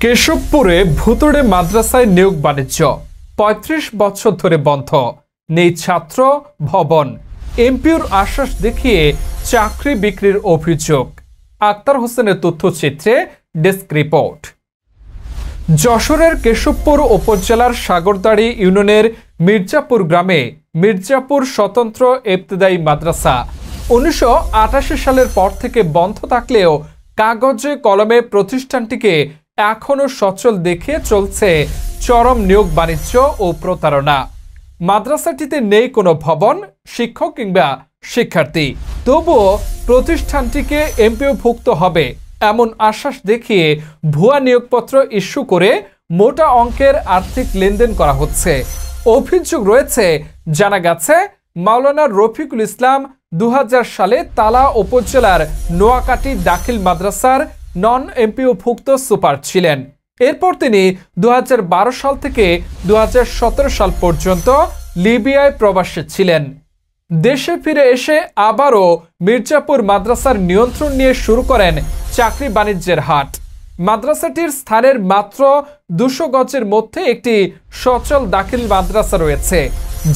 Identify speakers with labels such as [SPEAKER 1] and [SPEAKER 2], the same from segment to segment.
[SPEAKER 1] কেশবপুরে ভুতুড়ে মাদ্রাসায় নিয়োগ বাণিজ্য ৩৫ বছর ধরে বন্ধ, নেই ছাত্র ভবন, এমপিওর আশ্বাস দেখিয়ে চাকরি বিক্রির অভিযোগ। আক্তার হোসেনের তথ্যচিত্রে ডেস্ক রিপোর্ট। যশোরের কেশবপুর উপজেলার সাগরদাড়ি ইউনিয়নের মির্জাপুর গ্রামে মির্জাপুর স্বতন্ত্র ইবতেদায়ী মাদ্রাসা ১৯৮৮ সালের পর থেকে বন্ধ থাকলেও কাগজে কলমে প্রতিষ্ঠানটিকে এখনো সচল দেখিয়ে চলছে চরম নিয়োগ বাণিজ্য ও প্রতারণা। মাদ্রাসাটিতে নেই কোনো ভবন, শিক্ষক কিংবা শিক্ষার্থী, তবুও প্রতিষ্ঠানটিকে এমপিওভুক্ত হবে এমন আশ্বাস দেখিয়ে ভুয়া নিয়োগপত্র ইস্যু করে মোটা অঙ্কের আর্থিক লেনদেন করা হচ্ছে। অভিযোগ রয়েছে, জানা গেছে মাওলানা রফিকুল ইসলাম ২০০০ সালে তালা উপজেলার নোয়াকাটি দাখিল মাদ্রাসার নন এমপিওভুক্ত সুপার ছিলেন। এরপর তিনি ২০১২ সাল থেকে ২০১৭ সাল পর্যন্ত লিবিয়ায় প্রবাসী ছিলেন। দেশে ফিরে এসে আবারও মির্জাপুর মাদ্রাসার নিয়ন্ত্রণ নিয়ে শুরু করেন চাকরি বাণিজ্যের হাট। মাদ্রাসাটির স্থানের মাত্র ২০০ গজের মধ্যে একটি সচল দাখিল মাদ্রাসা রয়েছে,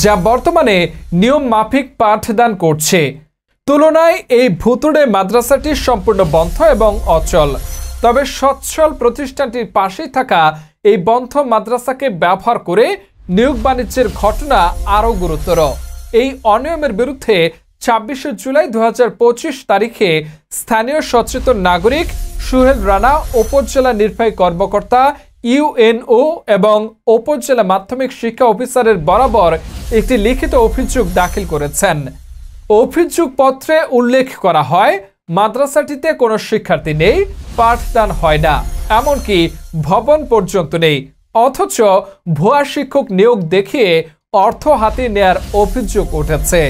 [SPEAKER 1] যা বর্তমানে নিয়ম মাফিক পাঠদান করছে। তুলনায় এই ভুতুড়ে মাদ্রাসাটি সম্পূর্ণ বন্ধ এবং অচল। তবে সচ্ছল প্রতিষ্ঠানটির পাশেই থাকা এই বন্ধ মাদ্রাসাকে ব্যবহার করে নিয়োগ বাণিজ্যের ঘটনা আরও গুরুতর। এই অনিয়মের বিরুদ্ধে ২৬শে জুলাই ২০২৫ তারিখে স্থানীয় সচেতন নাগরিক সুহেল রানা, উপজেলা নির্বাহী কর্মকর্তা ইউএনও এবং উপজেলা মাধ্যমিক শিক্ষা অফিসারের বরাবর একটি লিখিত অভিযোগ দাখিল করেছেন। অভিযোগপত্রে উল্লেখ করা হয়, মাদ্রাসাটিতে কোনো শিক্ষার্থী নেই, পাঠদান হয় না, এমনকি ভবন পর্যন্ত নেই। অথচ ভুয়া শিক্ষক নিয়োগ দেখিয়ে অর্থ হাতে নেয়ার অভিযোগ উঠেছে।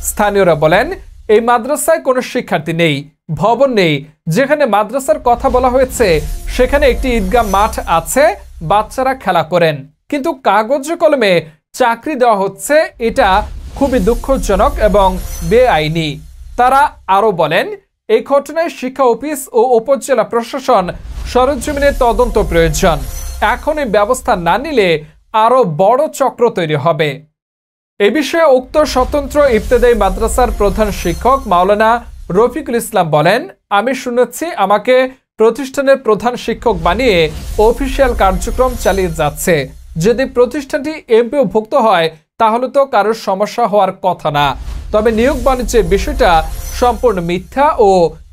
[SPEAKER 1] স্থানীয়রা বলেন, এই মাদ্রাসায় কোনো শিক্ষার্থী নেই, ভবন নেই। যেখানে মাদ্রাসার কথা বলা হয়েছে সেখানে একটি ঈদগাহ মাঠ আছে, বাচ্চারা খেলা করেন, কিন্তু কাগজে কলমে চাকরি দেওয়া হচ্ছে। এটা খুবই দুঃখজনক এবং বেআইনি। তারা আরও বলেন, এই ঘটনায় শিক্ষা অফিস ও উপজেলা প্রশাসন সরেজমিনে তদন্ত প্রয়োজন। এখন এই ব্যবস্থা না নিলে আরও বড় চক্র তৈরি হবে। এ বিষয়ে উক্ত স্বতন্ত্র ইবতেদায়ী মাদ্রাসার প্রধান শিক্ষক মাওলানা রফিকুল ইসলাম বলেন, আমি শুনেছি আমাকে প্রতিষ্ঠানের প্রধান শিক্ষক বানিয়ে অফিসিয়াল কার্যক্রম চালিয়ে যাচ্ছে। যদি প্রতিষ্ঠানটি এমপিওভুক্ত হয় তাহলে তো কারোর সমস্যা হওয়ার কথা না। তবে নিয়োগ বাণিজ্যের বিষয়টা সম্পূর্ণ মিথ্যা ও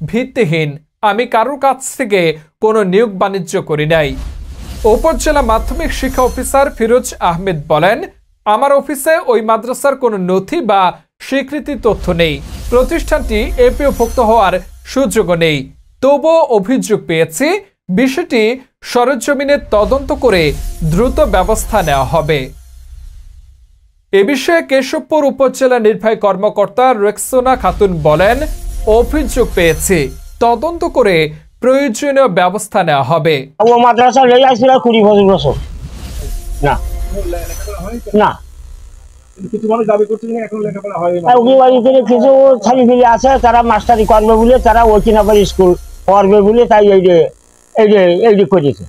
[SPEAKER 1] ভিত্তিহীন। আমি কারোর কাছ থেকে কোনো নিয়োগ বাণিজ্য করি নাই। উপজেলা মাধ্যমিক শিক্ষা অফিসার ফিরোজ আহমেদ বলেন, আমার অফিসে ওই মাদ্রাসার কোনো নথি বা স্বীকৃতি তথ্য নেই। প্রতিষ্ঠানটি এমপিওভুক্ত হওয়ার সুযোগও নেই। তবুও অভিযোগ পেয়েছি, বিষয়টি সরেজমিনে তদন্ত করে দ্রুত ব্যবস্থা নেওয়া হবে। এ বিষয়ে কেশবপুর উপজেলা নির্বাহী কর্মকর্তা রেক্সোনা খাতুন বলেন, অভিযোগ পেয়েছি, তদন্ত করে প্রয়োজনীয় ব্যবস্থা নেওয়া হবে।
[SPEAKER 2] ও মাদ্রাসা রয়ে আসছিল ২০ বছর না না কিছু মানুষ দাবি করছে যে এখন লেখাপড়া হয় না। অভিভাবকদের কিছু ছেলেপিলে আছে, তারা মাস্টারি করবে বলে, তারা ওইখানে স্কুল করবে বলে, তাই এই করেছে।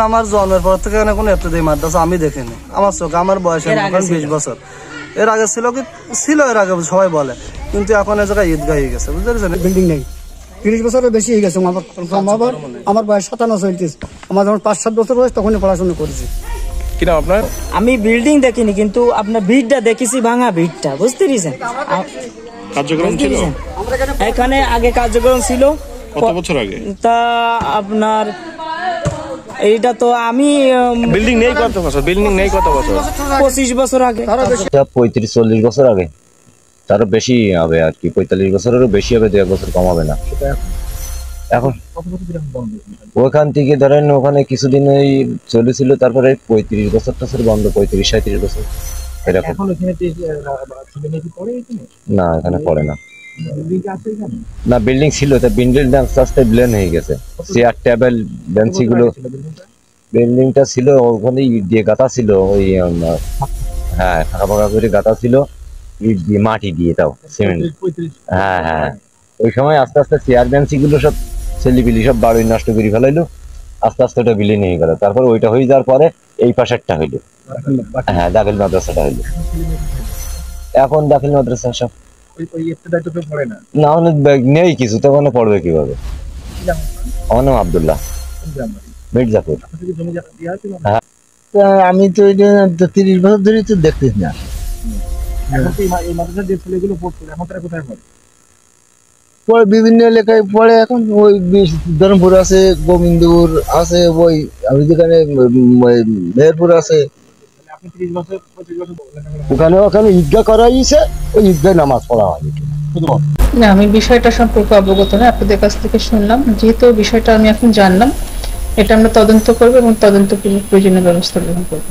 [SPEAKER 3] আমার জন্মের পর থেকে কোনো ইবতেদায়ী মাদ্রাসা আমি দেখিনি আমার চোখে। আমার বয়স ২০ বছর। এর আগে ছিল এর আগে সবাই বলে, কিন্তু এখন এ জায়গায় ঈদগাহ হয়ে গেছে, বুঝতে পেরেছেন?
[SPEAKER 4] বিল্ডিং নেই, ৩০ বছরের বেশি হয়ে গেছে। আমার বয়স ৫৭ চলতেছে। আমার যখন ৫-৭ বছর বয়স তখনই পড়াশোনা করেছি।
[SPEAKER 5] আপনার আমি বিল্ডিং দেখিনি, কিন্তু আপনার ভিড়টা দেখেছি, ভাঙা ভিড়টা, বুঝতে পেরেছেন? কার্যক্রম ছিল এখানে আগে, কার্যক্রম ছিল।
[SPEAKER 6] কত বছর আগে?
[SPEAKER 5] তা আপনার এইটা তো আমি
[SPEAKER 6] বিল্ডিং নেই কত বছর? বিল্ডিং নেই কত বছর?
[SPEAKER 5] ২৫ বছর আগে,
[SPEAKER 7] ৩৫-৪০ বছর আগে, তারও বেশি হবে আর কি। ৪৫ বছরেরও বেশি হবে, ২-১ বছর কম হবে না। এখন ওখান থেকে ধরেন ওখানে কিছুদিন ওই চলেছিল, তারপরে ৩৫ বছর টছর বন্ধ, ৩৫-৩৭ বছর এরকম। না, এখানে পড়ে না। না, বিল্ডিং ছিল, বিল্ডিং আস্তে আস্তে ব্লেন হয়ে গেছে। চেয়ার টেবিল বেঞ্চি গুলো, বিল্ডিংটা ছিল ওখানে দিয়ে গাঁথা ছিল, ওই হ্যাঁ ফাঁকা ফাঁকা করে গাঁথা ছিল, ইট দিয়ে, মাটি দিয়ে, তাও সিমেন্ট। হ্যাঁ হ্যাঁ, ওই সময় আস্তে আস্তে চেয়ার বেঞ্চি গুলো সব ছেলেপিলি সব বাড়ি নষ্ট করে ফেলাইলো, আস্তে আস্তে ওটা বিলীন হয়ে গেল। তারপর ওইটা হয়ে যাওয়ার পরে এই পাশেরটা হইলো, হ্যাঁ দাখিল মাদ্রাসাটা হইলো। এখন দাখিল মাদ্রাসা সব না হলে নেই কিছু, তখন পড়বে কিভাবে? আমার নাম আব্দুল্লাহ, মির্জাপুর।
[SPEAKER 8] আমি তো 30 বছর ধরে তো দেখতেছি না। পরে বিভিন্ন এলাকায় পড়ে, এখন ওই ধরমপুর আছে, গোবিন্দপুর আছে, ওই আমি যেখানে মেহেরপুর আছে, ওখানে ওখানে ঈদগাহ করা হয়েছে, ওই ঈদগাহ নামাজ পড়া হয়।
[SPEAKER 9] না, আমি বিষয়টা সম্পর্কে অবগত নই, আপনাদের কাছ থেকে শুনলাম। যেহেতু বিষয়টা আমি এখন জানলাম, এটা আমরা তদন্ত করবো এবং তদন্ত প্রয়োজনীয় ব্যবস্থা গ্রহণ করবো।